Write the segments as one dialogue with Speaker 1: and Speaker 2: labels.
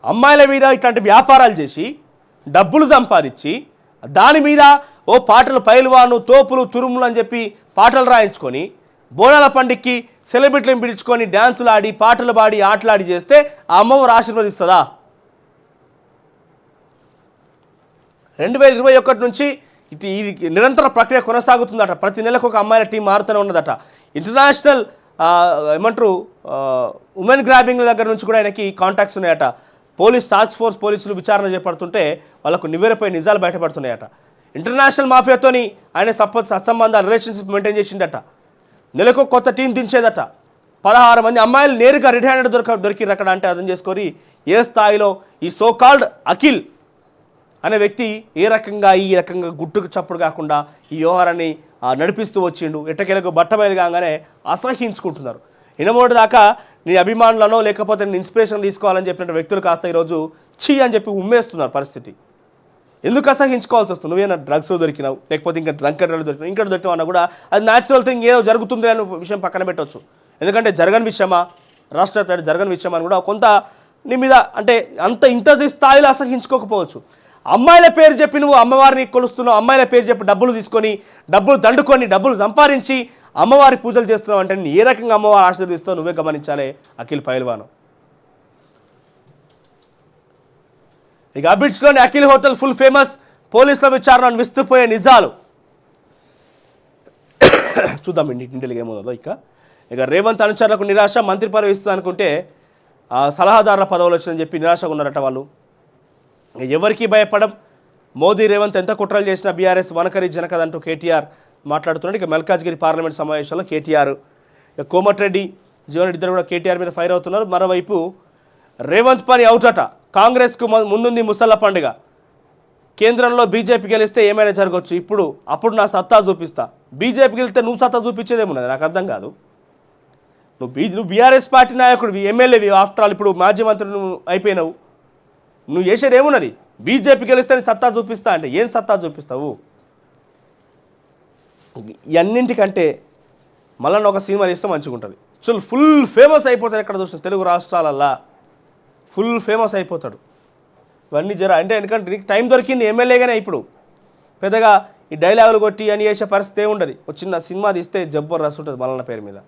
Speaker 1: అమ్మాయిల మీద ఇట్లాంటి వ్యాపారాలు చేసి డబ్బులు సంపాదించి దాని మీద ఓ పాటలు పైల్వాను తోపులు తురుములు అని చెప్పి పాటలు రాయించుకొని బోనాల పండుగకి సెలబ్రిటీలను పిలుచుకొని డ్యాన్సులు ఆడి పాటలు పాడి ఆటలాడి చేస్తే ఆ అమ్మవారు ఆశీర్వదిస్తుందా? 2021 నుంచి ఇది నిరంతర ప్రక్రియ కొనసాగుతుందట. ప్రతి నెలకు ఒక అమ్మాయిల టీం మారుతూనే ఉన్నదట. ఇంటర్నేషనల్ ఏమంటారు ఉమెన్ గ్రాబింగ్ దగ్గర నుంచి కూడా ఆయనకి కాంటాక్ట్స్ ఉన్నాయట. పోలీస్ టాస్క్ ఫోర్స్ పోలీసులు విచారణ చేపడుతుంటే వాళ్ళకు నివేరపై నిజాలు బయటపడుతున్నాయట. ఇంటర్నేషనల్ మాఫియాతోని ఆయన సత్సంబంధాలు రిలేషన్షిప్ మెయింటైన్ చేసిండట. నెలకు కొత్త టీం దించేదట. 16 మంది అమ్మాయిలు నేరుగా రెడ్ హ్యాండెడ్ దొరికిరు అక్కడ. అంటే అర్థం చేసుకొని ఏ స్థాయిలో ఈ సోకాల్డ్ అఖిల్ అనే వ్యక్తి ఈ రకంగా గుట్టుకు చప్పుడు కాకుండా ఈ వ్యవహారాన్ని నడిపిస్తూ వచ్చిండు. ఎట్టకేలకు బట్టబయలు కాగానే అసహించుకుంటున్నారు. ఇనమోటి దాకా నీ అభిమానులను లేకపోతే నేను ఇన్స్పిరేషన్ తీసుకోవాలని చెప్పిన వ్యక్తులు కాస్త ఈరోజు చీ అని చెప్పి ఉమ్మేస్తున్నారు పరిస్థితి. ఎందుకు అసహించుకోవాల్సి వస్తుంది? నువ్వేనా డ్రగ్స్లో దొరికినావు, లేకపోతే ఇంకా డ్రంకర్లో దొరికినావు, ఇంకా దొరికినావు అన్నా కూడా అది న్యాచురల్ థింగ్, ఏదో జరుగుతుంది అనే విషయం పక్కన పెట్టవచ్చు. ఎందుకంటే జరగని విషయమా, రాష్ట్ర జరగని విషయం అని కూడా కొంత నీ మీద అంటే ఇంత స్థాయిలో అసహించుకోకపోవచ్చు. అమ్మాయిల పేరు చెప్పి నువ్వు అమ్మవారిని కొలుస్తున్నావు, అమ్మాయిల పేరు చెప్పి డబ్బులు తీసుకొని డబ్బులు దండుకొని డబ్బులు సంపాదించి అమ్మవారి పూజలు చేస్తున్నావు అంటే ఏ రకంగా అమ్మవారు ఆశీర్వదిస్తావు నువ్వే గమనించాలి అఖిల్ పైల్వాను. ఇక అబిడ్స్లోని అఖిల్ హోటల్ ఫుల్ ఫేమస్, పోలీసుల విచారణను విస్తుపోయే నిజాలు. చూద్దాం ఇంటికి ఏమవుతుందో. ఇక రేవంత్ అనుచరులకు నిరాశ, మంత్రి పదవి ఇస్తుంది అనుకుంటే సలహాదారుల పదవులు వచ్చిందని చెప్పి నిరాశగా ఉన్నారట వాళ్ళు. ఎవరికి భయపడం, మోదీ రేవంత్ ఎంత కుట్రలు చేసినా బీఆర్ఎస్ వనకరి జనకదంటూ కేటీఆర్ మాట్లాడుతున్నాడు. ఇక మల్కాజ్గిరి పార్లమెంట్ సమావేశంలో కేటీఆర్, ఇక కోమటిరెడ్డి, జీవన్ రెడ్డి ఇద్దరు కూడా కేటీఆర్ మీద ఫైర్ అవుతున్నారు. మరోవైపు రేవంత్ పని అవుట్ అట. కాంగ్రెస్కు ముందుంది ముసళ్ళ పండుగ. కేంద్రంలో బీజేపీ గెలిస్తే ఏమైనా జరగవచ్చు, అప్పుడు నా సత్తా చూపిస్తా. బీజేపీ గెలిస్తే నువ్వు సత్తా చూపించేదేమున్నది నాకు అర్థం కాదు. నువ్వు బీఆర్ఎస్ పార్టీ నాయకుడివి, ఎమ్మెల్యేవి, ఆఫ్టర్ ఆల్ ఇప్పుడు మాజీ మంత్రి నువ్వు అయిపోయినావు. నువ్వు చేసేది ఏమున్నది? బీజేపీ గెలిస్తే సత్తా చూపిస్తా అంటే ఏం సత్తా చూపిస్తావు? ఇవన్నింటికంటే మళ్ళీ ఒక సినిమా చేస్తే మంచిగా ఉంటుంది. ఫుల్ ఫేమస్ అయిపోతాడు ఎక్కడ చూసిన తెలుగు రాష్ట్రాలల్లా, ఫుల్ ఫేమస్ అయిపోతాడు. ఇవన్నీ అంటే ఎందుకంటే నీకు టైం దొరికింది ఎమ్మెల్యేగానే. ఇప్పుడు పెద్దగా ఈ డైలాగులు కొట్టి అని చేసే పరిస్థితి ఏముండదు. చిన్న సినిమా తీస్తే జబర్దస్త్ ఉంటుంది మల్లన్న పేరు మీద.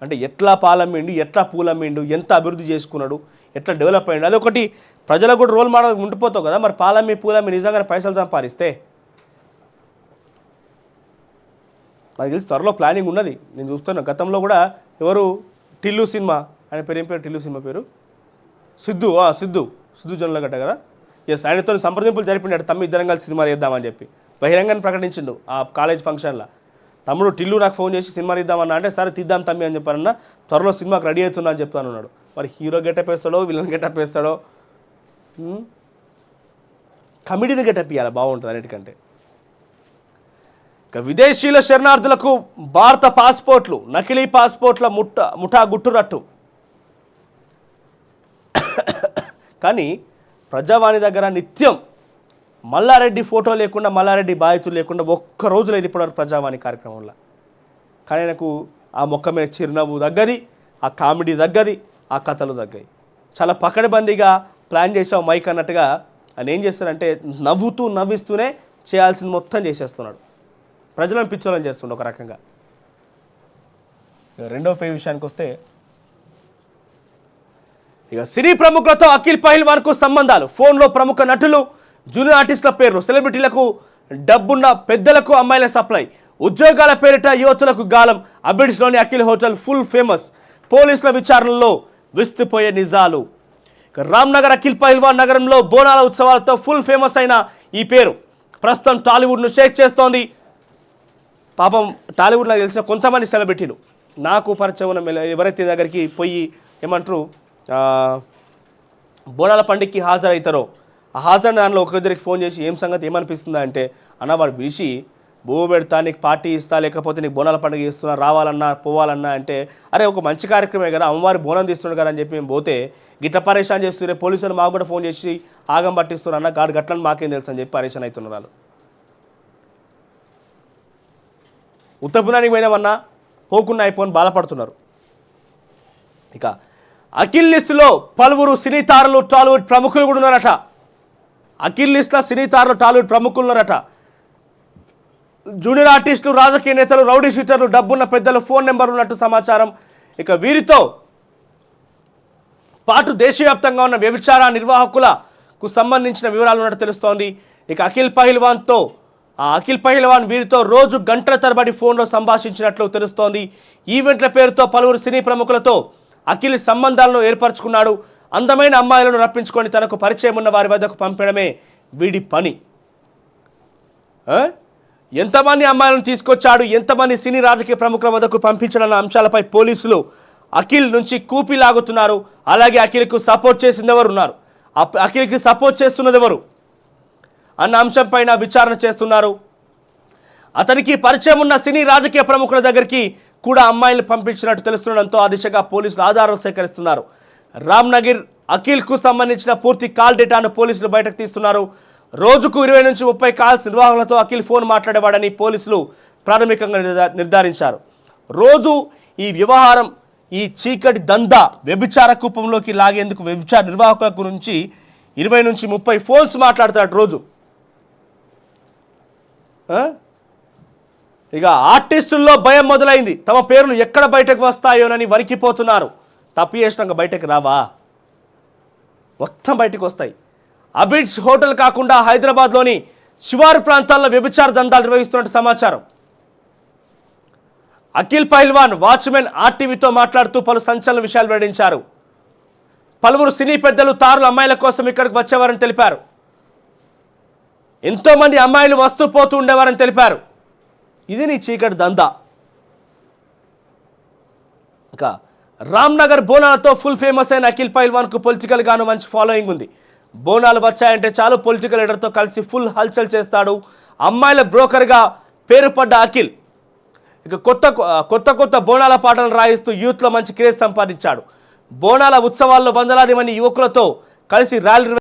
Speaker 1: అంటే ఎట్లా పాలమ్మిండు, ఎట్లా పూలమ్మిండు, ఎంత అభివృద్ధి చేసుకున్నాడు, ఎట్లా డెవలప్ అయ్యిండు, అదొకటి ప్రజలకు కూడా రోల్ మోడల్ ఉండిపోతావు కదా. మరి పాలమ్మి పూలమ్మి నిజంగానే పైసలు సంపాదిస్తే నాకు తెలిసి త్వరలో ప్లానింగ్ ఉన్నది. నేను చూస్తున్నాను గతంలో కూడా ఎవరు టిల్లు సినిమా, ఆయన పేరు ఏం పేరు, టిల్లు సినిమా పేరు సిద్ధు జొన్నలగడ్డ కదా. ఎస్, ఆయనతో సంప్రదింపులు జరిపిండాడు. తమ్మి ఇద్దరం కలిసి సినిమా చేద్దామని చెప్పి బహిరంగాన్ని ప్రకటించిండు ఆ కాలేజ్ ఫంక్షన్లో. తమ్ముడు టిల్లు నాకు ఫోన్ చేసి సినిమా తీద్దామన్నా అంటే సరే తీద్దాం తమ్మి అని చెప్పారన్నా. త్వరలో సినిమాకి రెడీ అవుతున్నా అని చెప్తాను అన్నాడు. మరి హీరో గెటప్ వేస్తాడో విలన్ గెటప్ వేస్తాడో, కమెడీని గెటప్ ఇవ్వాలి, బాగుంటుంది అన్నిటికంటే. ఇక విదేశీయుల శరణార్థులకు భారత పాస్పోర్ట్లు, నకిలీ పాస్పోర్ట్ల ముఠా గుట్టురట్టు. కానీ ప్రజావాణి దగ్గర నిత్యం మల్లారెడ్డి ఫోటో లేకుండా, మల్లారెడ్డి బాధితులు లేకుండా ఒక్క రోజు లేదు ఇప్పటివరకు ప్రజావాణి కార్యక్రమంలో. కానీ నాకు ఆ మొక్క మీద చిరునవ్వు తగ్గది, ఆ కామెడీ తగ్గది, ఆ కథలు తగ్గాయి. చాలా పకడ్బందీగా ప్లాన్ చేసావు మైక్ అన్నట్టుగా ఆయన ఏం చేస్తారంటే నవ్విస్తూనే చేయాల్సింది మొత్తం చేసేస్తున్నాడు. ప్రజలను పిచ్చోలని చేస్తుండే ఒక రకంగా. రెండవ పేరు విషయానికి వస్తే ఇక సినీ ప్రముఖులతో అఖిల్ పైల్వాన్కు సంబంధాలు. ఫోన్లో ప్రముఖ నటులు, జూనియర్ ఆర్టిస్టుల పేర్లు, సెలబ్రిటీలకు, డబ్బున్న పెద్దలకు అమ్మాయిల సప్లై, ఉద్యోగాల పేరిట యువతులకు గాలం. అబిడ్స్లోని అఖిల్ హోటల్ ఫుల్ ఫేమస్, పోలీసుల విచారణలో విస్తుపోయే నిజాలు. రామ్నగర్ అఖిల్ పైల్వాన్ నగరంలో బోనాల ఉత్సవాలతో ఫుల్ ఫేమస్ అయిన ఈ పేరు ప్రస్తుతం టాలీవుడ్ను షేక్ చేస్తోంది. పాపం టాలీవుడ్లో తెలిసిన కొంతమంది సెలబ్రిటీలు నాకు పరిచయం ఉన్న ఎవరైతే దగ్గరికి పోయి ఏమంటారు బోనాల పండుగకి హాజరవుతారో ఆ హాజరు దానిలో ఒకరికి ఫోన్ చేసి ఏం సంగతి ఏమనిపిస్తుందా అంటే, అన్న వాడు పిలిచి బో పెడతా, నీకు పార్టీ ఇస్తా, లేకపోతే నీకు బోనాల పండుగ ఇస్తున్నా, రావాలన్నా పోవాలన్నా అంటే, అరే ఒక మంచి కార్యక్రమే కదా, అమ్మవారి బోనం తీస్తున్నాడు కదా అని చెప్పి మేము పోతే గిట్ట పరేషాన్ చేస్తున్నారు. పోలీసులు మాకు కూడా ఫోన్ చేసి ఆగం పట్టిస్తున్నారు అన్న, గాడు గట్లని మాకేం తెలుసు అని చెప్పి పరేషాన్ అవుతున్నారు వాళ్ళు. ఉత్తరపురానికి పోయినామన్నా పోకుండా అయిపోయి బాధపడుతున్నారు. ఇక అఖిల్ లిస్టులో పలువురు సినీ తారలు టాలీవుడ్ ప్రముఖులు కూడా ఉన్నారట. అఖిల్ లిస్టులో సినీ తారలు టాలీవుడ్ ప్రముఖులు ఉన్నారట. జూనియర్ ఆర్టిస్టులు, రాజకీయ నేతలు, రౌడీ షీటర్లు, డబ్బున్న పెద్దలు ఫోన్ నెంబర్లు ఉన్నట్టు సమాచారం. ఇక వీరితో పాటు దేశవ్యాప్తంగా ఉన్న వ్యభిచార నిర్వాహకులకు సంబంధించిన వివరాలు ఉన్నట్టు తెలుస్తోంది. ఇక అఖిల్ పహిల్వాన్ వీరితో రోజు గంటల తరబడి ఫోన్లో సంభాషించినట్లు తెలుస్తోంది. ఈవెంట్ల పేరుతో పలువురు సినీ ప్రముఖులతో అఖిల్ సంబంధాలను ఏర్పరచుకున్నాడు. అందమైన అమ్మాయిలను రప్పించుకొని తనకు పరిచయం ఉన్న వారి వద్దకు పంపడమే వీడి పని. ఎంతమంది అమ్మాయిలను తీసుకొచ్చాడు, ఎంతమంది సినీ రాజకీయ ప్రముఖుల వద్దకు పంపించడన్న అంశాలపై పోలీసులు అఖిల్ నుంచి కూపి లాగుతున్నారు. అలాగే అఖిల్కు సపోర్ట్ చేసింది ఎవరు ఉన్నారు, అఖిల్కి సపోర్ట్ చేస్తున్నది ఎవరు అన్న అంశంపైన విచారణ చేస్తున్నారు. అతనికి పరిచయం ఉన్న సినీ రాజకీయ ప్రముఖుల దగ్గరికి కూడా అమ్మాయిలు పంపించినట్టు తెలుస్తుండడంతో ఆ దిశగా పోలీసులు ఆధారాలు సేకరిస్తున్నారు. రామ్నగర్ అఖిల్కు సంబంధించిన పూర్తి కాల్ డేటాను పోలీసులు బయటకు తీస్తున్నారు. రోజుకు 20 నుంచి 30 కాల్స్ నిర్వాహకులతో అఖిల్ ఫోన్ మాట్లాడేవాడని పోలీసులు ప్రాథమికంగా నిర్ధారించారు. రోజు ఈ వ్యవహారం, ఈ చీకటి దందా వ్యభిచార కూపంలోకి లాగేందుకు వ్యభిచార నిర్వాహకుల గురించి 20 నుంచి 30 ఫోన్స్ మాట్లాడతాడు రోజు. ఇక ఆర్టిస్టుల్లో భయం మొదలైంది. తమ పేర్లు ఎక్కడ బయటకు వస్తాయోనని వణికిపోతున్నారు. తప్పు చేసినాక బయటకు రావా, మొత్తం బయటకు వస్తాయి. అబిడ్స్ హోటల్ కాకుండా హైదరాబాద్లోని శివారు ప్రాంతాల్లో వ్యభిచార దందాలు నిర్వహిస్తున్నట్టు సమాచారం. అఖిల్ పహిల్వాన్ వాచ్మెన్ ఆర్టీవీతో మాట్లాడుతూ పలు సంచలన విషయాలు వెల్లడించారు. పలువురు సినీ పెద్దలు, తారుల అమ్మాయిల కోసం ఇక్కడికి వచ్చేవారని తెలిపారు. ఎంతోమంది అమ్మాయిలు వస్తూ పోతూ ఉండేవారని తెలిపారు. ఇది నీ చీకటి దందా. ఇంకా రామ్నగర్ బోనాలతో ఫుల్ ఫేమస్ అయిన అఖిల్ పహిల్వాన్కు పొలిటికల్ గాను మంచి ఫాలోయింగ్ ఉంది. బోనాలు వచ్చాయంటే చాలు పొలిటికల్ లీడర్తో కలిసి ఫుల్ హల్చల్ చేస్తాడు. అమ్మాయిల బ్రోకర్గా పేరు పడ్డ అఖిల్ ఇక కొత్త బోనాల పాటలు రాయిస్తూ యూత్లో మంచి క్రేజ్ సంపాదించాడు. బోనాల ఉత్సవాల్లో వందలాది మంది యువకులతో కలిసి ర్యాలీ